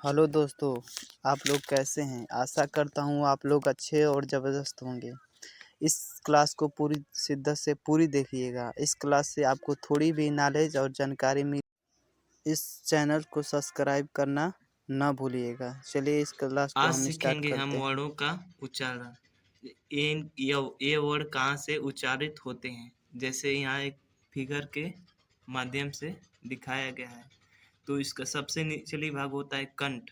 Hello दोस्तों, आप लोग कैसे हैं? आशा करता हूँ आप लोग अच्छे और ज़बरदस्त होंगे। इस क्लास को पूरी शिद्दत से पूरी देखिएगा। इस क्लास से आपको थोड़ी भी नॉलेज और जानकारी मिल। इस चैनल को सब्सक्राइब करना ना भूलिएगा। चलिए इस क्लास को आज हम स्टार्ट सीखेंगे हम करते हैं। वर्णों का उच्चारण। ये वर्ड कहाँ से उच्चारित होते हैं, जैसे यहाँ एक फिगर के माध्यम से दिखाया गया है। तो इसका सबसे निचली भाग होता है कंठ,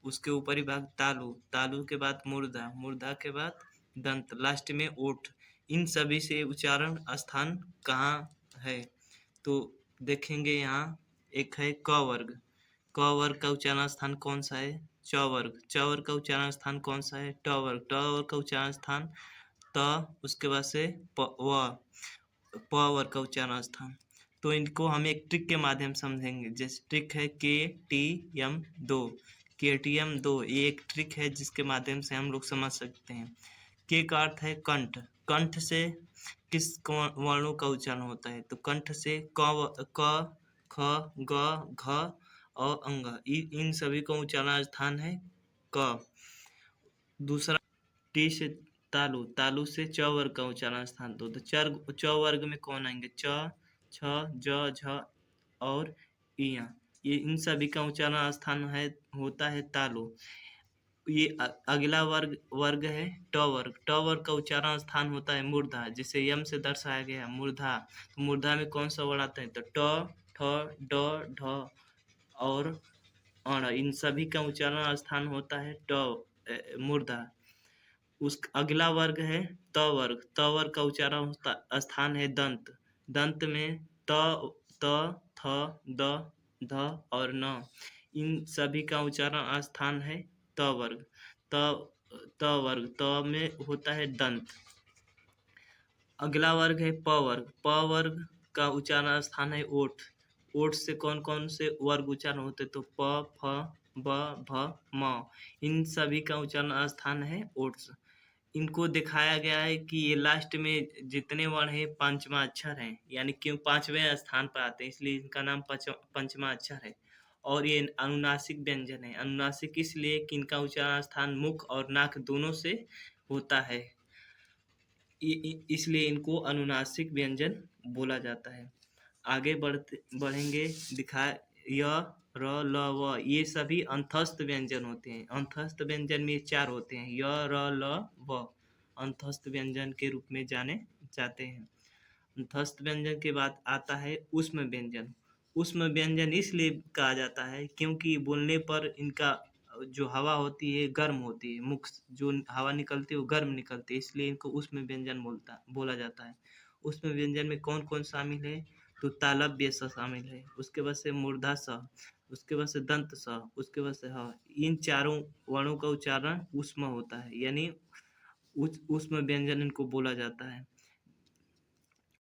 उसके ऊपरी भाग तालु, तालु के बाद मूर्धा, मूर्धा के बाद दंत, लास्ट में ओठ। इन सभी से उच्चारण स्थान कहाँ है, तो देखेंगे यहाँ एक है क वर्ग। क वर्ग का उच्चारण स्थान कौन सा है? च वर्ग। च वर्ग का उच्चारण स्थान कौन सा है? ट वर्ग। ट वर्ग का उच्चारण स्थान त, उसके बाद से प वर्ग का उच्चारण स्थान। तो इनको हम एक ट्रिक के माध्यम से समझेंगे। जैसे ट्रिक है KTM2। KTM2 ये एक ट्रिक है जिसके माध्यम से हम लोग समझ सकते हैं। के का अर्थ है कंठ। कंठ से किस वर्णों का उच्चारण होता है? तो कंठ से क, ख, ग, घ और अंग, इन सभी का उच्चारण स्थान है क। दूसरा टी से तालु, तालु से च वर्ग का उच्चारण स्थान। तो च वर्ग में कौन आएंगे? च, छ, ज, झ और इया। ये इन सभी का उच्चारण स्थान है होता है तालु। ये अगला वर्ग वर्ग है ट वर्ग। ट वर्ग का उच्चारण स्थान होता है मूर्धा, जिसे यम से दर्शाया गया है मूर्धा। तो मूर्धा में कौन सा वर्ड आता है? तो ट, ठ, ड, ढ और अण, इन सभी का उच्चारण स्थान होता है मूर्धा। उस अगला वर्ग है त वर्ग। त वर्ग का उच्चारण स्थान है दंत। दंत में त, थ, द, ध और न, इन सभी का उच्चारण स्थान है त वर्ग। त त वर्ग, त में होता है दंत। अगला वर्ग है प वर्ग। प वर्ग का उच्चारण स्थान है ओठ। ओठ से कौन कौन से वर्ग उच्चारण होते? तो प, फ, ब, भ, म, इन सभी का उच्चारण स्थान है ओठ। इनको दिखाया गया है कि ये लास्ट में जितने वर्ण हैं पंचमा अक्षर हैं, यानी क्यों पांचवें स्थान पर आते हैं, इसलिए इनका नाम पंचमा अक्षर है। और ये अनुनासिक व्यंजन है। अनुनासिक इसलिए कि इनका उच्चारण स्थान मुख और नाक दोनों से होता है, इसलिए इनको अनुनासिक व्यंजन बोला जाता है। आगे बढ़ेंगे। दिखा य, र, ल, व, ये सभी अंतस्थ व्यंजन होते हैं। अंतस्थ व्यंजन में चार होते हैं, य, र, ल, व, अंतस्थ व्यंजन के रूप में जाने जाते हैं। अंतस्थ व्यंजन के बाद आता है ऊष्म व्यंजन। ऊष्म व्यंजन इसलिए कहा जाता है क्योंकि बोलने पर इनका जो हवा होती है गर्म होती है, मुख जो हवा निकलती है वो गर्म निकलती है, इसलिए इनको ऊष्म व्यंजन बोला जाता है। ऊष्म व्यंजन में कौन कौन शामिल है? तो तालव्य स शामिल है, उसके बाद से मूर्धा स, उसके बाद से दंत स, उसके बाद से ह। इन चारों वर्णों का उच्चारण ऊष्म होता है, यानी ऊष्म व्यंजन इनको बोला जाता है।